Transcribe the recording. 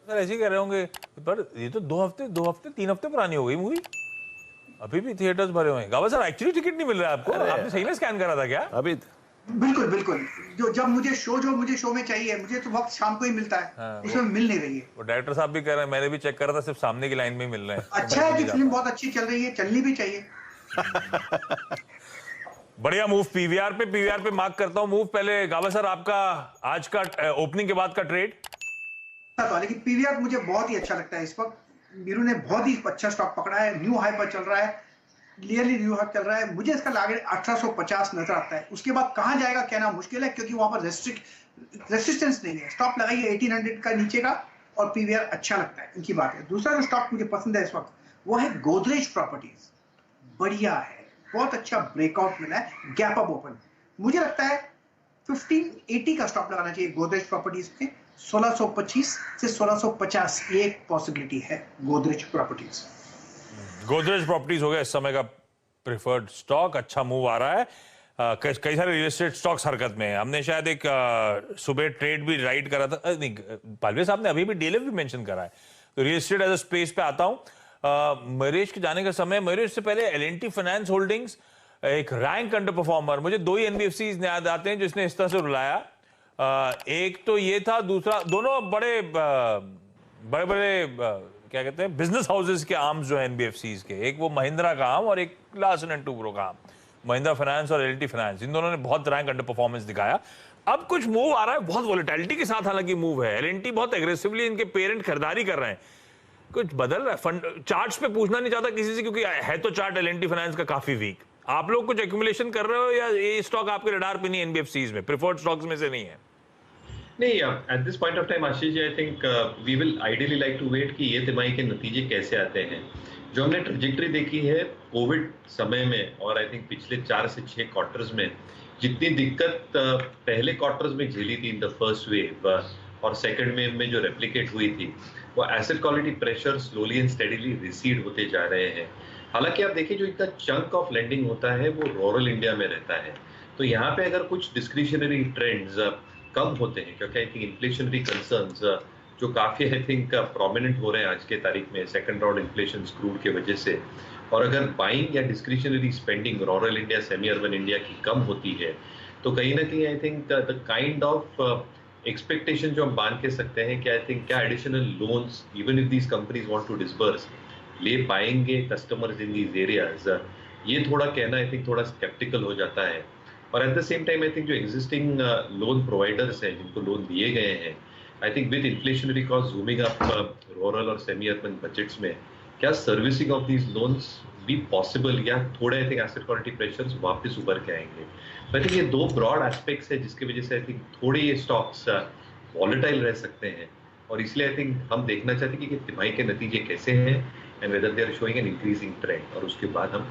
Sir ऐसे ही कह रहे होंगे, पर ये तो 2 हफ्ते 3 हफ्ते पुरानी हो गई मूवी, अभी भी थिएटर्स भरे हुए हैं। गावा सर एक्चुअली टिकट नहीं मिल रहा है आपको? आपने सही में स्कैन करा था क्या? अभी बिल्कुल बिल्कुल, जो मुझे शो में चाहिए, मुझे तो वक्त शाम को ही मिलता है। हाँ, उसमें मिल नहीं रही है। वो डायरेक्टर साहब भी कह रहे हैं, मैंने भी चेक करा था, सिर्फ सामने की लाइन में ही मिल रहे हैं। अच्छा है कि फिल्म बहुत अच्छी चल रही है, चलनी भी चाहिए। बढ़िया मूव पीवीआर पे मार्क करता हूँ मूव। पहले गावा सर आपका आज का ओपनिंग के बाद का ट्रेड। लेकिन पीवीआर मुझे बहुत ही अच्छा लगता है। इस वक्त वीरू ने बहुत ही अच्छा स्टॉक पकड़ा है, न्यू हाई पर चल रहा है, क्लियरली न्यू हाई चल रहा है। मुझे इसका लागत 1850 नजर आता है। उसके बाद कहां जाएगा कहना मुश्किल है, क्योंकि वहां पर रेसिस्टेंस नहीं है। स्टॉप लगाइए 1800 का नीचे का, और पीवीआर अच्छा लगता है, इनकी बात है। दूसरा जो स्टॉक मुझे पसंद है इस वक्त, वो है गोदरेज प्रॉपर्टीज। बढ़िया है, बहुत अच्छा ब्रेकआउट मिला है, गैप अप ओपन। मुझे लगता है 1580 का स्टॉप लगाना चाहिए गोदरेज प्रॉपर्टीज में। 1625 से 1650 ये एक पॉसिबिलिटी है गोदरेज प्रॉपर्टीज। गोदरेज प्रॉपर्टीज हो गया इस समय का प्रेफर्ड स्टॉक। अच्छा मूव आ रहा है। कई सारे रियल एस्टेट स्टॉक्स हरकत में है। हमने शायद एक सुबह ट्रेड भी राइट करा था, नहीं पालवे साहब ने अभी भी डीएलएफ भी मेंशन करा है। तो real estate as a space पे आता हूं। मरीज के जाने का समय, मरीज से पहले एल&टी फाइनेंस होल्डिंग्स एक रैंक अंडर परफॉर्मर। मुझे 2 ही एनबीएफसी याद आते हैं जिसने इस तरह से रुलाया। एक तो ये था, दूसरा दोनों बड़े बड़े क्या कहते हैं बिजनेस हाउसेस के आर्म्स जो है एनबीएफसीज के, एक वो महिंद्रा का आर्म और एक लार्सन एंड टुब्रो का आर्म, महिंद्रा फाइनेंस और एल&टी फाइनेंस। इन दोनों ने बहुत रैंक अंडर परफॉर्मेंस दिखाया। अब कुछ मूव आ रहा है, बहुत वोलेटिलिटी के साथ हालांकि मूव है। एल&टी बहुत एग्रेसिवली इनके पेरेंट खरीदारी कर रहे हैं। कुछ बदल रहा है फंड चार्ट्स पे पूछना नहीं चाहता किसी से, क्योंकि है तो चार्ट एल&टी फाइनेंस का काफी वीक। आप लोग कुछ एक्यूमुलेशन कर रहे हो या ये स्टॉक आपके रडार पे नहीं, एनबीएफसीज में प्रेफर्ड स्टॉक्स में से नहीं है? नहीं, at this point of time Ashish ji, I think we will ideally like to wait कि ये तिमाही के नतीजे कैसे आते हैं। जो हमने ट्रेजेक्टरी देखी है कोविड समय में, और आई थिंक पिछले 4 से 6 क्वार्टर्स में, जितनी दिक्कत पहले क्वार्टर्स में झेली थी इन द फर्स्ट वेव और सेकंड वेव में जो रेप्लिकेट हुई थी, वो asset quality pressure slowly and steadily recede होते जा रहे हैं। हालांकि आप देखिए जो इनका चंक ऑफ लेंडिंग होता है वो रूरल इंडिया में रहता है। तो यहाँ पे अगर कुछ डिस्क्रिशनरी ट्रेंड्स कम होते हैं, क्योंकि आई थिंक इन्फ्लेशनरी कंसर्न्स जो काफी आई थिंक प्रोमिनेंट हो रहे हैं आज के तारीख में सेकंड राउंड इन्फ्लेशन क्रूड के वजह से, और अगर बाइंग या discretionary spending rural India semi urban India की कम होती है, तो कहीं ना कहीं I think the kind of expectation जो हम बांध के सकते हैं कि आई थिंक क्या additional loans even if these companies want to disburse ले पाएंगे कस्टमर्स इन दीज एरियाज, ये थोड़ा कहना आई थिंक थोड़ा स्केप्टिकल हो जाता है। और at the same time I think जो एग्जिस्टिंग लोन प्रोवाइडर्स हैं जिनको लोन दिए गए हैं, I think with inflationary cost zooming up rural और सेमी अर्बन बजट्स में, क्या servicing of these loans be possible, या थोड़े I think asset quality pressures वापस उभर के आएंगे। तो आई थिंक ये 2 ब्रॉड एस्पेक्ट्स है जिसकी वजह से आई थिंक थोड़े ये स्टॉक्स वॉलेटाइल रह सकते हैं। और इसलिए आई थिंक हम देखना चाहते हैं कि तिमाही के नतीजे कैसे हैं and whether they are showing an increasing trend, और उसके बाद हम